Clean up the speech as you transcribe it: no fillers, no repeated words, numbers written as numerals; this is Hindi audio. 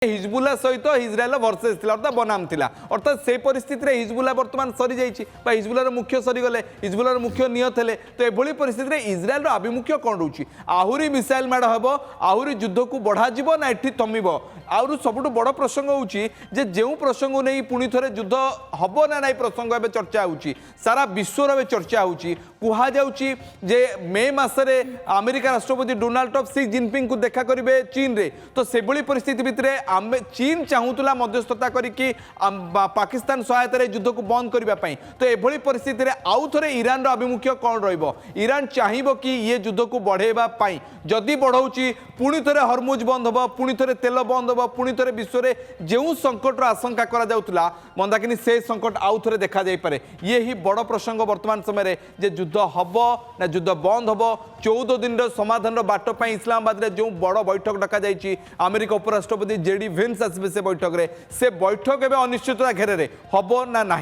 हिजबुल्ला सहित इज्राएल वर्सेस अर्थात बनाम थिला अर्थात से परिस्थिति रे हिजबुल्ला वर्तमान सरी जाइछि बा हिजबुल्लार मुख्य सरी गले हिजबुल्लार मुख्य नियत हेले तो एभली परिस्थिति रे इज्राएल आभिमुख्य कौन रोची आहुरी मिसाइल माड़ हेबो आहुरी युद्ध को बढ़ा जीवो ना एठी थमिबो आउरु सबुठु बड़ प्रसंग होउछि जे जेउ प्रसंग नै पुणी थरे युद्ध हबो ना नै प्रसंग एबे चर्चा होउछि सारा विश्व रे चर्चा होउछि कुहा जाउछि जे मे मासरे अमेरिका राष्ट्रपति डोनाल्ड ट्रम्प सी जिनपिंग को देखा करिवे चीन रे तो सेभली परिस्थिति भितरे चीन चाहूला मध्यस्थता करके पाकिस्तान सहायतार युद्ध को बंद करने तो एभली परिस्थिति रे आउ थे ईरान आभिमुख्य कौन रीरान चाहिए कि ये युद्ध को बढ़ेवाई जदि बढ़ाऊँगी पुणी थे हरमुज बंद हम पुणी थे तेल बंद हम पुणी थे विश्व में जो संकटर आशंका करा मंदाकिनी से संकट आउ थे देखा जापे ये ही बड़ प्रसंग वर्तमान समय जे युद्ध हम ना युद्ध बंद हम 14 दिन समाधान बाट इस्लामाबाद में जो बड़ बैठक डक अमेरिका उपराष्ट्रपति जेडी वेंस आसबे से बैठक रे से बैठक एवं अनिश्चितता घेरे हम ना।